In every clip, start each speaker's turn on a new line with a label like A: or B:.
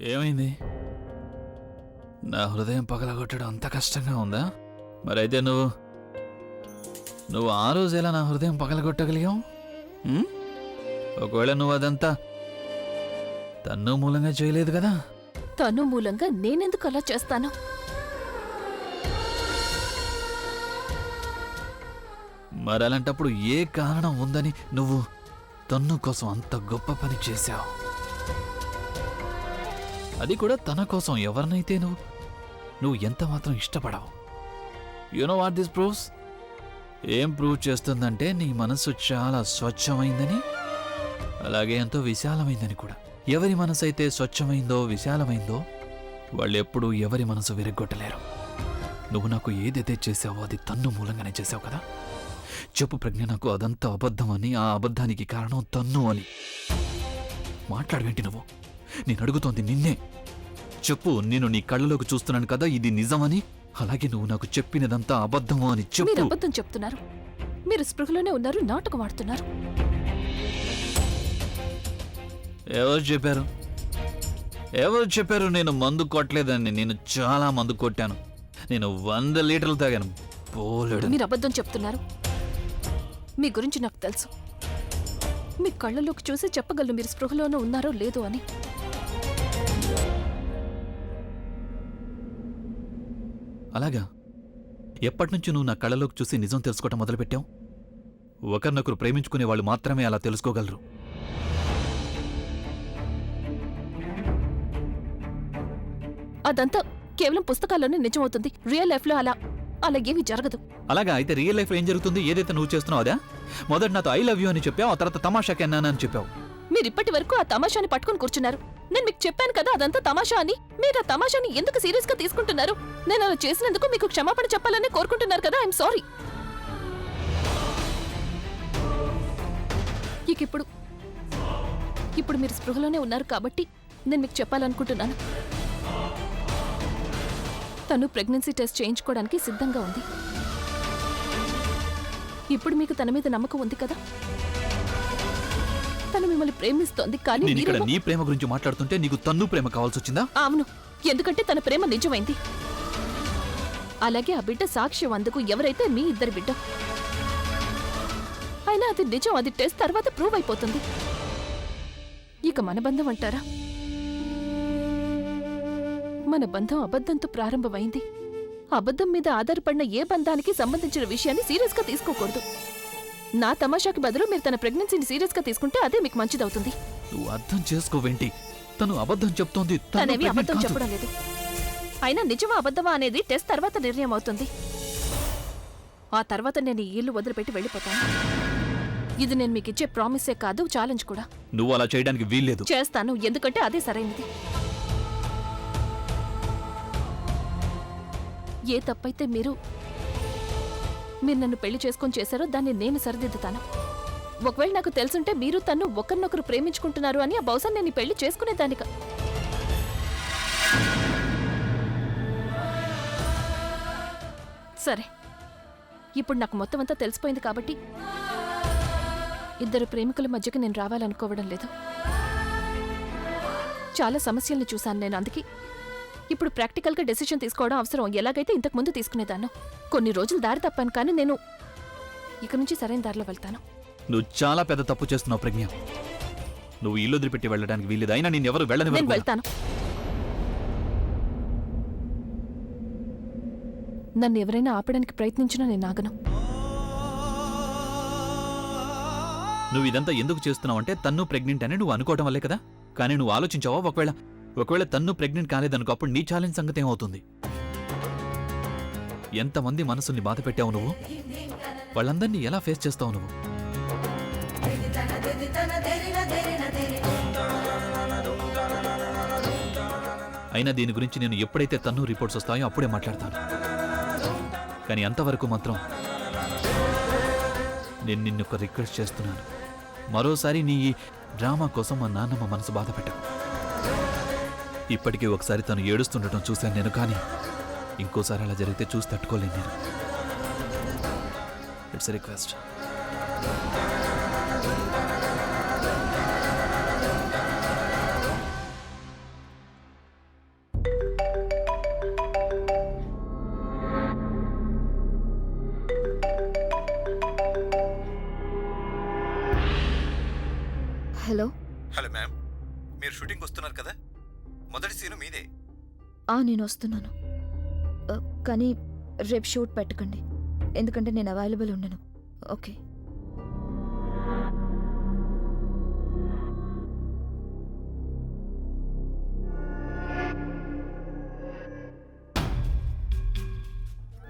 A: ఏమైంది? నా హృదయం పగలగొట్టడం అంత కష్టంగా ఉందా? మరైతే నువ్వు ఆ రోజు ఎలా నా హృదయం పగలగొట్టగలిగావు? ఒకవేళ నువ్వు అదంతా తన్ను మూలంగా చేయలేదు కదా?
B: తను మూలంగా నేనెందుకు అలా చేస్తాను?
A: మరలాంటప్పుడు ఏ కారణం ఉందని నువ్వు తన్ను కోసం అంత గొప్ప పని చేశావు? అది కూడా తన కోసం, ఎవరినైతే నువ్వు ఎంత మాత్రం ఇష్టపడవు. You know what this proves? ఏం ప్రూవ్ చేస్తుందంటే నీ మనసు చాలా స్వచ్ఛమైందని, అలాగే ఎంతో విశాలమైందని కూడా. ఎవరి మనసు అయితే స్వచ్ఛమైందో విశాలమైందో వాళ్ళెప్పుడూ ఎవరి మనసు విరగ్గొట్టలేరు. నువ్వు నాకు ఏదైతే చేశావో అది తన్ను మూలంగానే చేశావు కదా? చెప్పు ప్రజ్ఞ, నాకు అదంతా అబద్ధం అని, ఆ అబద్ధానికి కారణం తన్ను అని. మాట్లాడవేంటి నువ్వు? నేను అడుగుతోంది నిన్నే. చెప్పు, నేను నీ కళ్ళలోకి చూస్తున్నాను కదా, ఇది నిజమని. అలాగే నువ్వు నాకు చెప్పినదంతా అబద్ధము అని చెప్పు.
B: మీరు అబద్ధం చెప్తున్నారు. మీరు స్పృహలోనే ఉన్నారు, నాటకం ఆడుతున్నారు.
A: ఎవరు చెప్పారు? ఎవరు చెప్పారు నేను మందు కొట్టలేదని? నేను చాలా మందు కొట్టాను. నేను 100 లీటర్లు తాగాను. పోలేడు.
B: మీరు అబద్ధం చెప్తున్నారు. మీ గురించి నాకు తెలుసు. మీ కళ్ళలోకి చూసి చెప్పగలను మీరు స్పృహలోనే ఉన్నారో లేదో అని.
A: అలాగా? ఎప్పటినుంచి నువ్వు నా కళ్ళలోకి చూసి నిజం తెలుసుకోవటం మొదలుపెట్టావు? ఒకరినొకరు ప్రేమించుకునే వాళ్ళు మాత్రమే అలా తెలుసుకోగలరు.
B: అదంతా కేవలం పుస్తకాల్లోనే నిజమవుతుంది. రియల్ లైఫ్ లో అలా ఏమీ జరగదు.
A: అలాగా? అయితే రియల్ లైఫ్ లో ఏం జరుగుతుంది? ఏదైతే నువ్వు చేస్తున్నావు అదా? మొదటి నాతో ఐ లవ్ యూ అని చెప్పావు, ఆ తర్వాత తమాషాకి అన్నానని చెప్పావు.
B: మీరు ఇప్పటి వరకు ఆ తమాషాని పట్టుకుని కూర్చున్నారు. నేను మీకు చెప్పాను కదా అదంతా తమాషా అని. మీరు ఆ తమాషాని ఎందుకు సీరియస్ గా తీసుకుంటున్నారు? నేను అలా చేసినందుకు మీకు క్షమాపణ చెప్పాలని కోరుకుంటున్నారు కదా. I'm sorry. ఇప్పుడు మీరు స్పృహలోనే ఉన్నారు కాబట్టి నేను మీకు చెప్పాలనుకుంటున్నాను. తను ప్రెగ్నెన్సీ టెస్ట్ చేయించుకోవడానికి సిద్ధంగా ఉంది. ఇప్పుడు మీకు తన మీద నమ్మకం ఉంది కదా? తను మిమ్మల్ని ప్రేమిస్తోంది. కానీ
A: నేను ఇక్కడ నీ ప్రేమ గురించి మాట్లాడుతుంటే నీకు తన్ను ప్రేమ కావాల్సి వచ్చిందా?
B: అవును, ఎందుకంటే తన ప్రేమ నిజమైంది. అలాగే ఆ బిడ్డ సాక్ష్యం అందుకు ఎవరైతే మీ ఇద్దరి బిడ్డ. అయినా అది నిజం. అది టెస్ట్ తర్వాత ప్రూవ్ అయిపోతుంది. ఇక మన బంధం అంటారా? మన బంధం అబద్ధంతో ప్రారంభమైంది. అబద్ధం మీద ఆధారపడిన ఏ బంధానికి సంబంధించిన విషయాన్ని సీరియస్ గా తీసుకోకూడదు. నా తమాషాకి బదులు మీరు తన ప్రెగ్నెన్సీని సీరియస్ గా తీసుకుంటే అదే మీకు మంచిదవుతుంది.
A: నువ్వు అర్థం చేసుకోవేంటి? తను అబద్ధం చెప్తోంది.
B: తనేవి అబద్ధం చెప్పడం లేదు. అయినా నిజమా అబద్ధమా అనేది టెస్ట్ తర్వాత నిర్ణయం అవుతుంది. ఆ తర్వాత నేను ఈ ఇల్లు వదిలిపెట్టి వెళ్ళిపోతాను. ఇది నేను మీకు ఇచ్చే ప్రామిసే కాదు, ఛాలెంజ్ కూడా.
A: నువ్వు అలా చేయడానికి వీల్లేదు.
B: చేస్తాను, ఎందుకంటే అదే సరైనది. ఏ తప్పైతే మీరు నన్ను పెళ్లి చేసుకొని చేశారో దాన్ని నేను సరిదిద్దుతాను. ఒకవేళ నాకు తెలుసుంటే మీరు తను ఒకరినొకరు ప్రేమించుకుంటున్నారు అని, ఆ బహుశా నేను పెళ్లి చేసుకునేదానిక. సరే, ఇప్పుడు నాకు మొత్తం అంతా తెలిసిపోయింది కాబట్టి ఇద్దరు ప్రేమికుల మధ్యకి నేను రావాలనుకోవడం లేదు. చాలా సమస్యల్ని చూశాను నేను. అందుకే ఇప్పుడు ప్రాక్టికల్గా డెసిషన్ తీసుకోవడం అవసరం. ఎలాగైతే ఇంతకు ముందు తీసుకునేదాన్ని. కొన్ని రోజులు దారి తప్పాను, కానీ నేను ఇక నుంచి సరైన దారిలో వెళ్తాను.
A: నువ్వు చాలా పెద్ద తప్పు చేస్తున్నావు ప్రజ్ఞ. నువ్వు ఇల్లు వదిలిపెట్టి వెళ్ళడానికి వీల్లేదు. అయినా నేను ఎవరు వెళ్ళని.
B: నేను వెళ్తాను. నన్ను ఎవరైనా ఆపడానికి ప్రయత్నించినా నేను ఆగను.
A: నువ్వు ఇదంతా ఎందుకు చేస్తున్నావు అంటే తన్ను ప్రెగ్నెంట్ అని నువ్వు అనుకోవడం వల్లే కదా. కానీ నువ్వు ఆలోచించావా? ఒకవేళ తన్ను ప్రెగ్నెంట్ కాలేదనుకో, అప్పుడు నీ ఛాలెంజ్ సంగతి ఏమవుతుంది? ఎంతమంది మనసుల్ని బాధ పెట్టావు నువ్వు? వాళ్ళందరినీ ఎలా ఫేస్ చేస్తావు నువ్వు? అయినా దీని గురించి నేను ఎప్పుడైతే తన్ను రిపోర్ట్స్ వస్తాయో అప్పుడే మాట్లాడతాను. కానీ అంతవరకు మాత్రం నేను నిన్నొక రిక్వెస్ట్ చేస్తున్నాను. మరోసారి నీ ఈ డ్రామా కోసం మా నాన్నమ్మ మనసు బాధ పెట్టకు. ఇప్పటికీ ఒకసారి తను ఏడుస్తుండటం చూశాను నేను, కానీ ఇంకోసారి అలా జరిగితే చూసి తట్టుకోలేను నేను. It's a request.
C: Hello.
D: Hello ma'am, మీరు షూటింగ్ వస్తున్నారు కదా? మొదటి సీను మీదే.
C: నేను వస్తున్నాను. కానీ రేపు షూట్ పెట్టకండి, ఎందుకంటే నేను అవైలబుల్ ఉండను. ఓకే.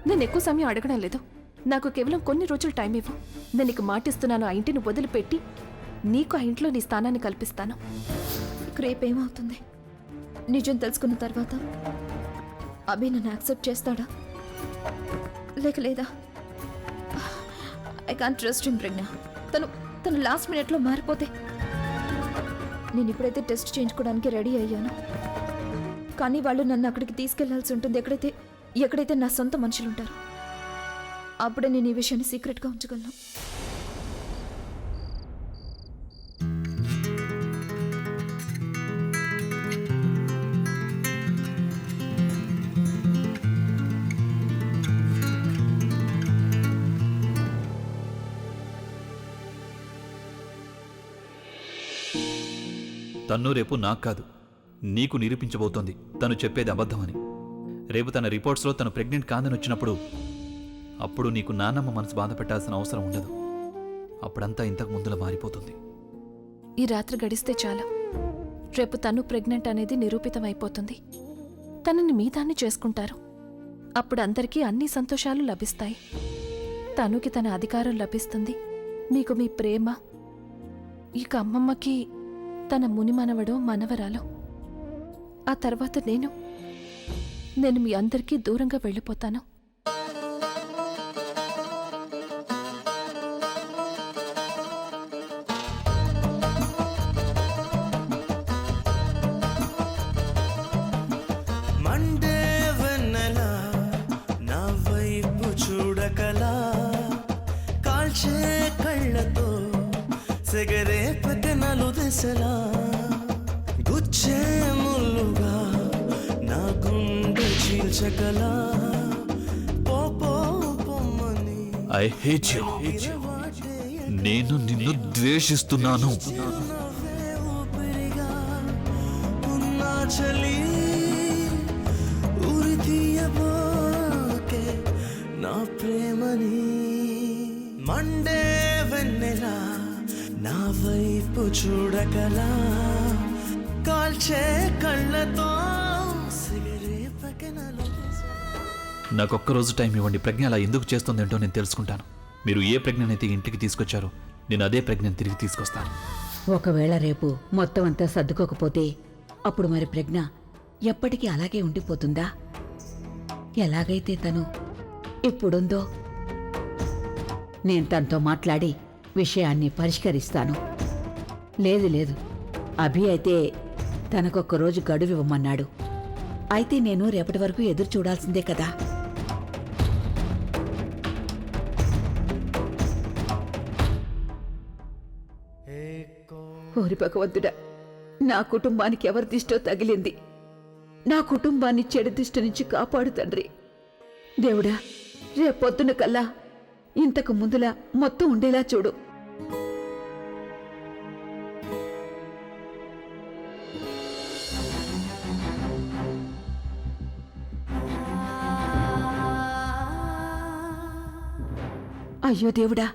B: నేను ఎక్కువ సమయం అడగడం లేదు. నాకు కేవలం కొన్ని రోజులు టైం ఇవ్వు. నేను నీకు మాటిస్తున్నాను, ఆ ఇంటిని వదిలిపెట్టి నీకు ఆ ఇంట్లో నీ స్థానాన్ని కల్పిస్తాను.
C: రేపేమవుతుంది? నిజం తెలుసుకున్న తర్వాత అభి నన్ను యాక్సెప్ట్ చేస్తాడా లేక లేదా? ఐ కాంట్ ట్రస్ట్ హిమ్ ప్రజ్ఞ. తను లాస్ట్ మినిట్లో మారిపోతే? నేను ఇప్పుడైతే టెస్ట్ చేయించుకోవడానికి రెడీ అయ్యాను, కానీ వాళ్ళు నన్ను అక్కడికి తీసుకెళ్లాల్సి ఉంటుంది, ఎక్కడైతే నా సొంత మనుషులు ఉంటారు. అప్పుడే నేను ఈ విషయాన్ని సీక్రెట్గా ఉంచగలను.
A: తన్ను రేపు నాకు కాదు, నీకు నిరూపించబోతోంది తను చెప్పేది అబద్ధమని. రేపు తన రిపోర్ట్స్లో తను ప్రెగ్నెంట్ కాదని వచ్చినప్పుడు అప్పుడు నీకు నాన్నమ్మ మనసు బాధ పెట్టాల్సిన అవసరం ఉండదు. అప్పుడంతా ఇంతకు ముందులా మారిపోతుంది.
B: ఈ రాత్రి గడిస్తే చాలు. రేపు తను ప్రెగ్నెంట్ అనేది నిరూపితమైపోతుంది. తనని మీ దాన్ని చేసుకుంటారు. అప్పుడు అందరికీ అన్ని సంతోషాలు లభిస్తాయి. తనుకి తన అధికారం లభిస్తుంది, మీకు మీ ప్రేమ. ఇక అమ్మమ్మకి తన ముని మనవడో మనవరాలో. ఆ తర్వాత నేను మీ అందరికీ దూరంగా వెళ్ళిపోతాను.
E: మండే వెన్నెలా నా వైపు చూడకలా, కాల్చే కళ్ళతో సెగరే పతనలు దశలా, గుచ్చే ముల్లుగా నా గుండె చీల్చగలా, పొమ్మని
A: ఐ హేట్ యు. నేను నిన్ను ద్వేషిస్తున్నాను.
E: ఊపిరిగా ఉన్నా చలి ఉరి తీయబోకే నా ప్రేమని. మండే వెన్నెలా నా వైపు చూడగలా, కాల్చే కళ్ళతో సిగరే పకెనలు.
A: నాకొక్కరోజు టైం ఇవ్వండి. ప్రజ్ఞ అలా ఎందుకు చేస్తుందేంటో నేను తెలుసుకుంటాను. మీరు ఏ ప్రజ్ఞనైతే ఇంటికి తీసుకొచ్చారో నేను అదే ప్రజ్ఞను తిరిగి తీసుకొస్తాను.
F: ఒకవేళ రేపు మొత్తం అంతా సర్దుకోకపోతే అప్పుడు మరి ప్రజ్ఞ ఎప్పటికీ అలాగే ఉండిపోతుందా? ఎలాగైతే తను ఇప్పుడుందో నేను తనతో మాట్లాడి విషయాన్ని పరిష్కరిస్తాను. లేదు, అభి అయితే తనకొక్క రోజు గడువు ఇవ్వమన్నాడు. అయితే నేను రేపటి వరకు ఎదురు చూడాల్సిందే కదా. ఓరి భగవంతుడా, నా కుటుంబానికి ఎవరి దిష్టో తగిలింది. నా కుటుంబాన్ని చెడు దిష్టి నుంచి కాపాడు తండ్రి. దేవుడా, రేపొద్దున కల్లా ఇంతకు ముందులా మొత్తం ఉండేలా చూడు. అయ్యో దేవుడా,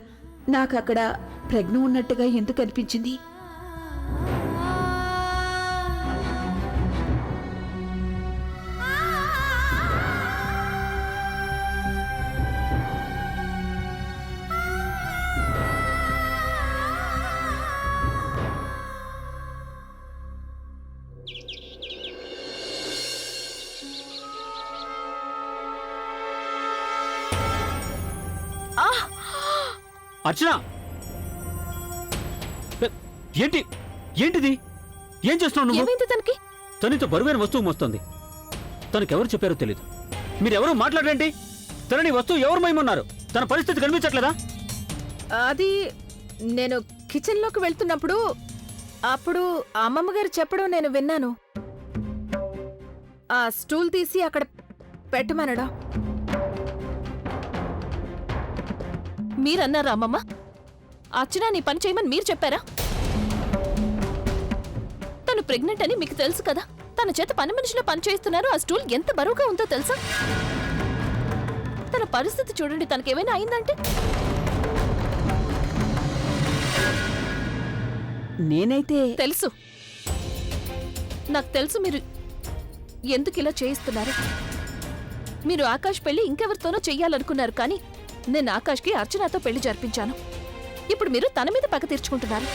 F: నాకక్కడ ప్రజ్ఞ ఉన్నట్టుగా ఎందుకు అనిపించింది?
G: అర్చన, ఏంటిది? ఏం చేస్తున్నావు నువ్వు?
B: ఏమైంది తనకి?
G: తనతో బరువైన వస్తువు మోస్తుంది. తనకెవరు చెప్పారో తెలీదు. మీరెవరూ మాట్లాడండి. తనని వస్తువు ఎవరు మైమన్నారు? తన పరిస్థితి కనిపించట్లేదా?
B: అది నేను కిచెన్లోకి వెళ్తున్నప్పుడు అప్పుడు అమ్మమ్మ గారు చెప్పడం నేను విన్నాను. ఆ స్టూల్ తీసి అక్కడ పెట్టమనడా. మీరన్నారా అమ్మమ్మ? అర్చన నీ పని చేయమని మీరు చెప్పారా? తను ప్రెగ్నెంట్ అని మీకు తెలుసు కదా. తన చేత పని మనిషిలో పని చేస్తున్నారు. ఆ స్టూల్ ఎంత బరువుగా ఉందో తెలుసా? తన పరిస్థితి చూడండి. తనకేమైనా అయిందంటే
F: నేనైతే
B: తెలుసు, నాకు తెలుసు మీరు ఎందుకు ఇలా చేయిస్తున్నారు. మీరు ఆకాష్ పెళ్లి ఇంకెవరితోనో చెయ్యాలనుకున్నారు, కానీ నేను ఆకాష్కి అర్చనతో పెళ్లి జరిపించాను. ఇప్పుడు మీరు తన మీద పగ తీర్చుకుంటున్నారు.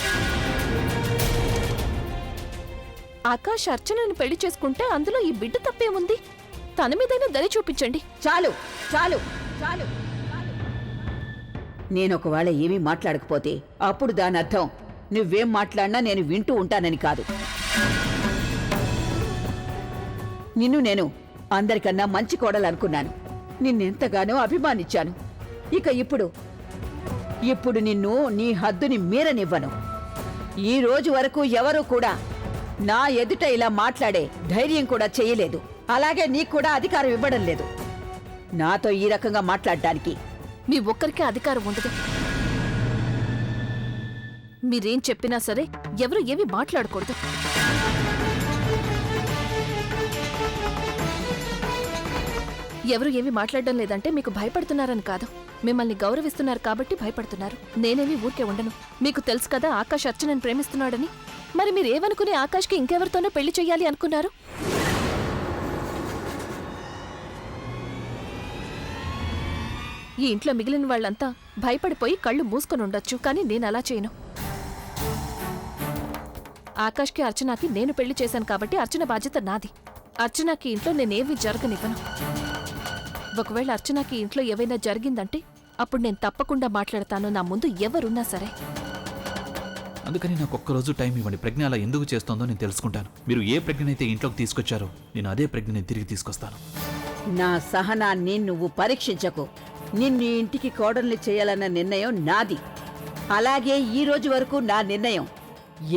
B: ఆకాష్ అర్చనని పెళ్లి చేసుకుంటే అందులో ఈ బిడ్డ తప్పేముంది? తన మీదైనా దయ చూపించండి.
F: చాలు చాలు చాలు. నేను ఒకవేళ ఏమీ మాట్లాడకపోతే అప్పుడు దాని అర్థం నువ్వేం మాట్లాడినా నేను వింటూ ఉంటానని కాదు. నిన్ను నేను అందరికన్నా మంచి కోడలనుకున్నాను. నిన్నెంతగానో అభిమానించాను. ఇక ఇప్పుడు నిన్ను నీ హద్దుని మీరనివ్వను. ఈ రోజు వరకు ఎవరూ కూడా నా ఎదుట ఇలా మాట్లాడే ధైర్యం కూడా చేయలేదు. అలాగే నీకు కూడా అధికారం ఇవ్వడం లేదు నాతో ఈ రకంగా మాట్లాడడానికి.
B: మీ ఒక్కరికే అధికారం ఉండదు. మీరేం చెప్పినా సరే ఎవరు ఏమీ మాట్లాడకూడదు. ఎవరు ఏమీ మాట్లాడడం లేదంటే మీకు భయపడుతున్నారని కాదు, మిమ్మల్ని గౌరవిస్తున్నారు కాబట్టి భయపడుతున్నారు. నేనేమీ ఊరికే ఉండను. మీకు తెలుసు కదా ఆకాష్ అర్చనని ప్రేమిస్తున్నాడని. మరి మీరేమనుకుని ఆకాష్కి ఇంకెవరితోనో పెళ్లి చెయ్యాలి అనుకున్నారు? ఈ ఇంట్లో మిగిలిన వాళ్ళంతా భయపడిపోయి కళ్ళు మూసుకొని ఉండొచ్చు, కానీ నేను అలా చేయను. ఆకాష్కి అర్చనకి నేను పెళ్లి చేశాను కాబట్టి అర్చన బాధ్యత నాది. అర్చనకి ఇంట్లో నేనేమీ జరగనివ్వను. ఒకవేళ అర్చనకి ఇంట్లో ఏవైనా జరిగిందంటే అప్పుడు నేను తప్పకుండా మాట్లాడతాను, నా ముందు ఎవరున్నా సరే.
A: అందుకని నాకు ఒక్కరోజు టైం ఇవ్వండి. ప్రజ్ఞ అలా ఎందుకు చేస్తోందో నేను తెలుసుకుంటాను. మీరు ఏ ప్రజ్ఞనైతే ఇంట్లోకి తీసుకొచ్చారో నేను అదే ప్రజ్ఞని తిరిగి తీసుకొస్తాను.
F: నా సహనాన్ని నువ్వు పరీక్షించకు. నిన్ను ఇంటికి కోడల్ని చేయాలన్న నిర్ణయం నాది. అలాగే ఈ రోజు వరకు నా నిర్ణయం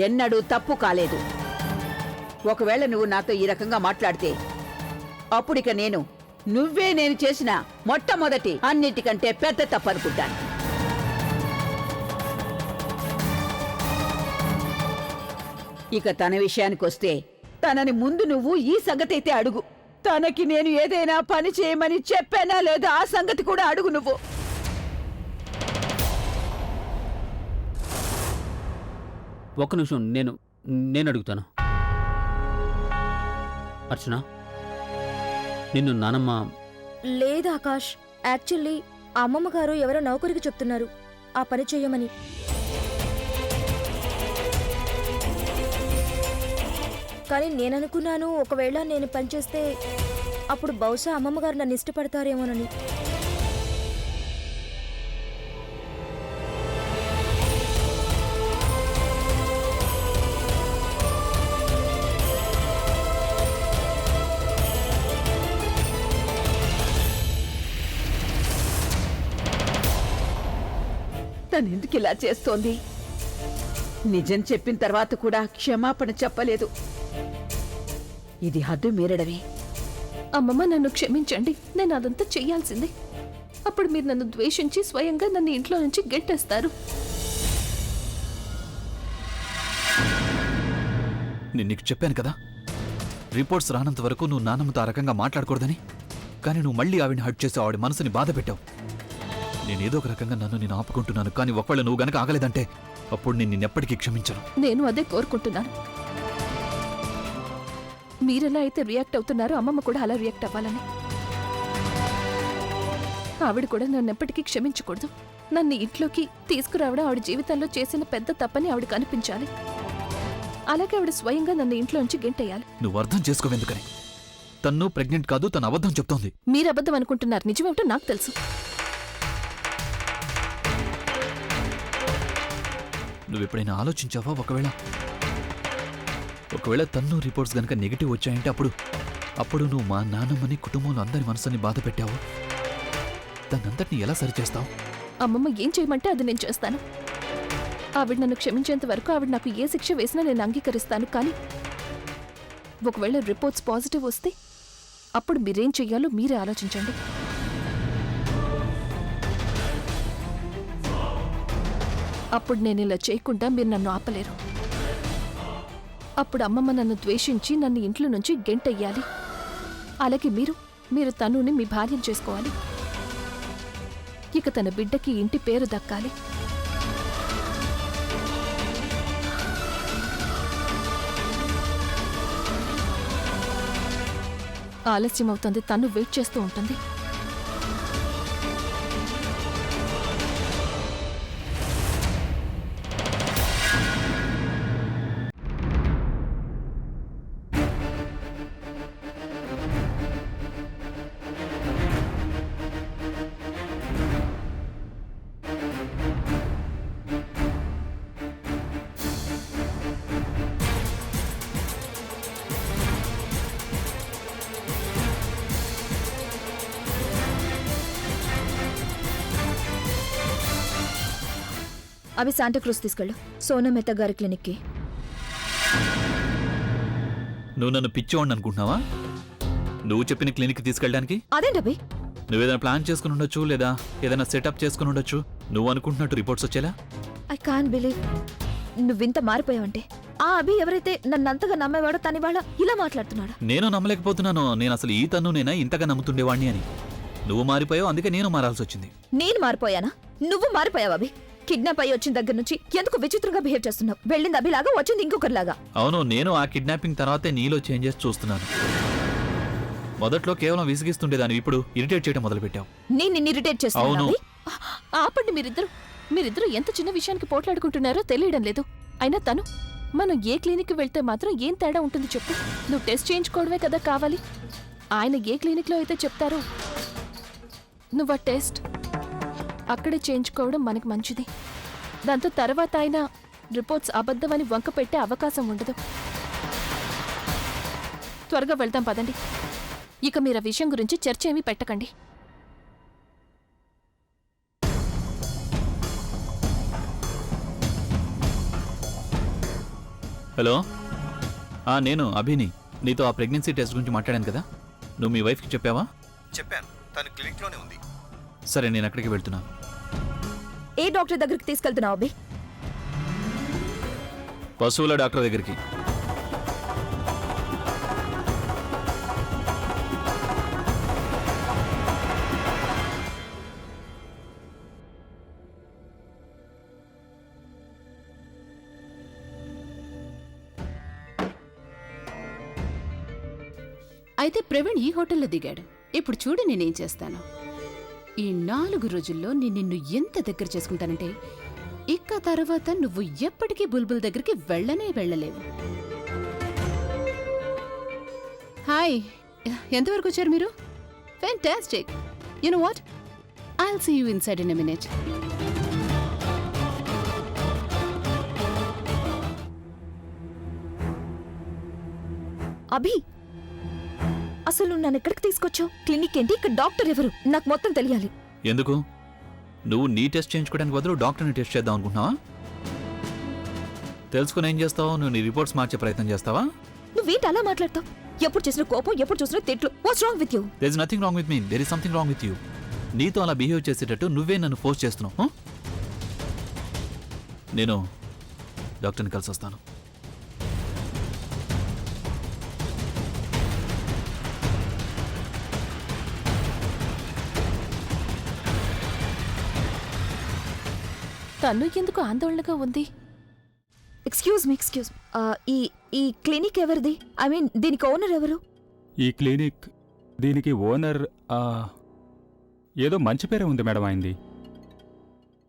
F: ఎన్నడూ తప్పు కాలేదు. ఒకవేళ నువ్వు నాతో ఈ రకంగా మాట్లాడితే అప్పుడిక నేను చేసిన మొట్టమొదటి అన్నిటికంటే పెద్ద తప్పు అనుకుంటాను. ఇక తన విషయానికొస్తే తనని ముందు నువ్వు ఈ సంగతి అయితే అడుగు. తనకి నేను ఏదైనా పని చేయమని చెప్పానా లేదా ఆ సంగతి కూడా అడుగు నువ్వు.
G: ఒక్క నిమిషం, నేను అడుగుతాను. అర్చన, నిన్ను నానమ్మ
C: లేదు ఆకాష్, యాక్చువల్లీ అమ్మమ్మ గారు ఎవరో నౌకరికి చెప్తున్నారు ఆ పని చెయ్యమని. కానీ నేననుకున్నాను ఒకవేళ నేను పనిచేస్తే అప్పుడు బహుశా అమ్మమ్మ గారు నన్ను ఇష్టపడతారేమోనని.
F: తనెందుకు ఇలా చేస్తోంది? నిజం చెప్పిన తర్వాత కూడా క్షమాపణ చెప్పలేదు. ఇది హద్దు మీరడమే.
B: అమ్మమ్మ నన్ను క్షమించండి, నేను అదంతా చెయ్యాల్సిందే. అప్పుడు మీరు నన్ను ద్వేషించి స్వయంగా నన్ను ఇంట్లో నుంచి గెట్టేస్తారు.
A: నేను నీకు చెప్పాను కదా, రిపోర్ట్స్ రానంత వరకు నువ్వు నాన్నమ్మతో ఆ రకంగా మాట్లాడకూడదని. కానీ నువ్వు మళ్ళీ ఆవిడని హర్ట్ చేసి ఆవిడ మనసుని బాధ పెట్టావు. నేనేదో ఒక రకంగా నేను ఆపుకుంటున్నాను, కానీ ఒకవేళ నువ్వు గనక ఆగలేదంటే అప్పుడు నేను నిన్నెప్పటికీ క్షమించను.
B: నేను అదే కోరుకుంటున్నాను. మీరెలా అయితే రియాక్ట్ అవుతున్నారో అమ్మమ్మ కూడా అలా రియాక్ట్ అవ్వాలని. ఆవిడ కూడా నన్ను ఎప్పటికీ క్షమించకూడదు. నన్ను ఇంట్లోకి తీసుకురావడం ఆవిడ జీవితంలో చేసిన పెద్ద తప్పని ఆవిడకి అనిపించాలి. అలాగే ఆవిడ స్వయంగా నన్ను ఇంట్లోంచి గెంటేయాలి.
A: నువ్వు అర్థం చేసుకోవెందుకని? తన్ను ప్రెగ్నెంట్ కాదు, తను అబద్ధం చెప్తోంది.
B: మీరు అబద్ధం అనుకుంటున్నారు, నిజమేమిటో నాకు తెలుసు.
A: నువ్వు ఎప్పుడైనా ఆలోచించావా? ఒకవేళ తన్ను రిపోర్ట్స్ గనక నెగిటివ్ వచ్చాయంటే అప్పుడు నువ్వు మా నాన్నమ్మని కుటుంబంలో అందరి మనసుని బాధ పెట్టావు. దాన్నంతటిని ఎలా సరిచేస్తావు?
B: అమ్మమ్మ ఏం చేయమంటే అది నేను చేస్తాను. ఆవిడ నన్ను క్షమించేంత వరకు ఆవిడ నాకు ఏ శిక్ష వేసినా నేను అంగీకరిస్తాను. కానీ ఒకవేళ రిపోర్ట్స్ పాజిటివ్ వస్తే అప్పుడు మీరేం చెయ్యాలో మీరే ఆలోచించండి. అప్పుడు నేను ఇలా చేయకుండా మీరు నన్ను ఆపలేరు. అప్పుడు అమ్మమ్మ నన్ను ద్వేషించి నన్ను ఇంట్లో నుంచి గెంటెయ్యాలి. అలాగే మీరు తనుని మీ భార్యం చేసుకోవాలి. ఇక తన బిడ్డకి ఇంటి పేరు దక్కాలి. ఆలస్యం అవుతుంది. తను వెయిట్ చేస్తూ ఉంటుంది.
C: అవి శాంటాక్రూజ్ తీసుకెళ్ళు, సోనా మెహతా గారి క్లినిక్కి.
A: నువ్వు నన్ను పిచ్చివాడిని అనుకుంటున్నావా? నువ్వు చెప్పిన క్లినిక్కి తీసుకెళ్ళడానికి?
C: అదేంటవి?
A: నువ్వేదైనా ప్లాన్ చేసుకుని ఉండొచ్చు, లేదా ఏదైనా సెటప్ చేసుకుని ఉండొచ్చు. నువ్వు అనుకుంటున్నట్టు రిపోర్ట్స్ వచ్చేలా?
C: ఐ కాన్ బిలీవ్ నువ్వింత మారిపోయావంటే. ఆ అభి ఎవరైతే నన్నంతగా నమ్మేవాడో తనివాళ ఇలా మాట్లాడుతున్నాడు.
A: నేను నమ్మలేకపోతున్నాను. నేను అసలు ఈ తన్ను నేనా ఇంతగా నమ్ముతుండేవాడిని అని. నువ్వు మారిపోయావు, అందుకే నేను మారాల్సి వచ్చింది.
C: నేను మారిపోయానా? నువ్వు మారిపోయావు అభి. కిడ్నాప్ అయ్యి వచ్చిన దగ్గర నుంచి ఎందుకు విచిత్రంగా బిహేవ్ చేస్తున్నావు? వెళ్ళింది అభిలాగా, వచ్చింది ఇంకొకరిలాగా.
A: అవును, నేను ఆ కిడ్నాపింగ్ తర్వాతే నీలో చేంజెస్ చూస్తున్నాను. మొదట్లో కేవలం విసిగిస్తుండేదాన్ని, ఇప్పుడు ఇరిటేట్ చేయడం మొదలుపెట్టావు.
C: నేను నిన్ను ఇరిటేట్ చేస్తాను.
A: అవును.
B: ఆపండి. మీరిద్దరూ ఎంత చిన్న విషయానికి పోట్లాడుకుంటున్నారో తెలియడం లేదు. అయినా మనం ఏ క్లినిక్కి వెళ్తే మాత్రం ఏం తేడా ఉంటుంది చెప్పు? నువ్వు టెస్ట్ చేయించుకోవడమే కదా కావాలి. ఆయన ఏ క్లినిక్లో అయితే చెప్తారో నువ్వు ఆ టెస్ట్ అక్కడే చేయించుకోవడం మనకు మంచిది. దాంతో తర్వాత ఆయన రిపోర్ట్స్ అబద్ధమని వంక పెట్టే అవకాశం ఉండదు. త్వరగా వెళ్తాం పదండి. ఇక మీరు ఆ విషయం గురించి చర్చ ఏమీ పెట్టకండి.
A: హలో, నేను అభిని. నీతో ఆ ప్రెగ్నెన్సీ టెస్ట్ గురించి మాట్లాడాను కదా, నువ్వు మీ వైఫ్కి చెప్పావా?
D: చెప్పాను, తను క్లినిక్లోనే ఉంది.
A: సరే, నేను అక్కడికి వెళ్తున్నాను.
C: ఏ డాక్టర్ దగ్గరికి తీసుకెళ్తున్నావు అభి?
A: పశువుల డాక్టర్ దగ్గరికి.
H: అయితే ప్రవీణ్ ఈ హోటల్లో దిగాడు. ఇప్పుడు చూడు నేనేం చేస్తాను. ఈ 4 రోజుల్లో నేను నిన్ను ఎంత దగ్గర చేసుకుంటానంటే ఇక తర్వాత నువ్వు ఎప్పటికీ బుల్బుల్ దగ్గరికి వెళ్ళలేవు. హాయ్, ఎంతవరకు వచ్చారు మీరు? Fantastic. You know what, I'll see you inside in a minute.
C: Abhi, అసలు నన్ను ఎక్కడికి తీసుకొచ్చావు? క్లినిక్ ఏంటి? ఇక్కడ డాక్టర్ ఎవరు? నాకు మొత్తం తెలియాలి.
A: ఎందుకు? నువ్వు నీ టెస్ట్ చేయించుకోవడానికి బదులు డాక్టర్ని టెస్ట్ చేద్దాం అనుకుంటున్నావా? తెలుసుకుని ఏం చేస్తావు? నువ్వు నీ రిపోర్ట్స్ మార్చే ప్రయత్నం చేస్తావా?
C: నువ్వేంటి అలా మాట్లాడతావు? ఎప్పుడు చూసిన కోపం, ఎప్పుడు చూసిన తిట్లు. What's wrong with you?
A: There is nothing wrong with me, there is something wrong with you. నీతో అలా బిహేవ్ చేసేటట్టు నువ్వే నన్ను ఫోర్స్ చేస్తున్నావు. నేను డాక్టర్ని కలిసి వస్తాను.
B: తను ఎందుకు ఆందోళనగా ఉంది?
C: ఎక్స్క్యూజ్ ఈ క్లినిక్ ఎవరిది? ఐ మీన్ దీనికి ఓనర్ ఎవరు?
I: ఈ క్లినిక్ దీనికి ఓనర్ ఏదో మంచి పేరే ఉంది మేడం. అయింది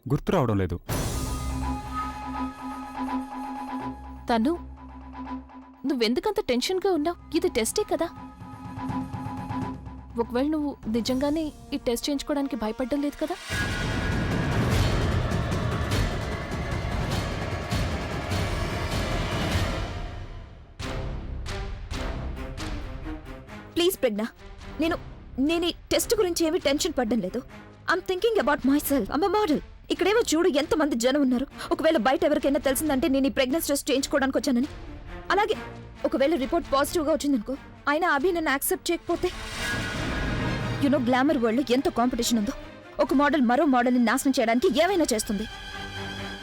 I: గుర్తు రావడం లేదు.
B: నువ్వెందుకంత టెన్షన్గా ఉన్నావు? ఇది టెస్టే కదా. ఒకవేళ నువ్వు నిజంగానే ఈ టెస్ట్ చేయించుకోవడానికి భయపడడం లేదు కదా?
C: ప్లీజ్ ప్రజ్ఞా, నేను ఈ టెస్ట్ గురించి ఏమీ టెన్షన్ పడ్డం లేదు. I'm thinking about my self. I'm a model. ఇక్కడేమో చూడు ఎంతమంది జనం ఉన్నారు. ఒకవేళ బయట ఎవరికైనా తెలిసిందంటే నేను ఈ ప్రెగ్నెన్సీ టెస్ట్ చేయించుకోవడానికి వచ్చానని. అలాగే ఒకవేళ రిపోర్ట్ పాజిటివ్గా వచ్చిందనుకో, అయినా అభి నన్ను యాక్సెప్ట్ చేయకపోతే? యునో గ్లామర్ వరల్డ్లో ఎంత కాంపిటీషన్ ఉందో. ఒక మోడల్ మరో మోడల్ని నాశనం చేయడానికి ఏమైనా చేస్తుంది.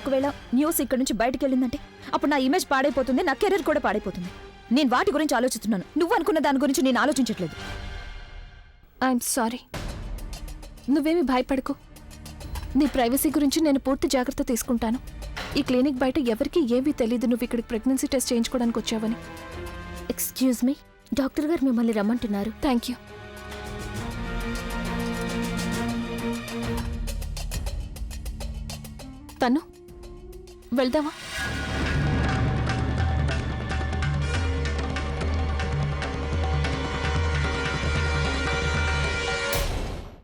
C: ఒకవేళ న్యూస్ ఇక్కడ నుంచి బయటకు వెళ్ళిందంటే అప్పుడు నా ఇమేజ్ పాడైపోతుంది, నా కెరీర్ కూడా పాడైపోతుంది. నేను వాటి గురించి ఆలోచిస్తున్నాను, నువ్వు అనుకున్న దాని గురించి నేను ఆలోచించట్లేదు.
B: I'm sorry. నువ్వేమి భయపడకు. నీ ప్రైవసీ గురించి నేను పూర్తి జాగ్రత్త తీసుకుంటాను. ఈ క్లినిక్ బయట ఎవరికీ ఏమీ తెలీదు నువ్వు ఇక్కడికి ప్రెగ్నెన్సీ టెస్ట్ చేయించుకోవడానికి వచ్చావని.
C: ఎక్స్క్యూజ్ మీ, డాక్టర్ గారు మిమ్మల్ని రమ్మంటున్నారు.
B: Thank you. తను వెళ్దామా?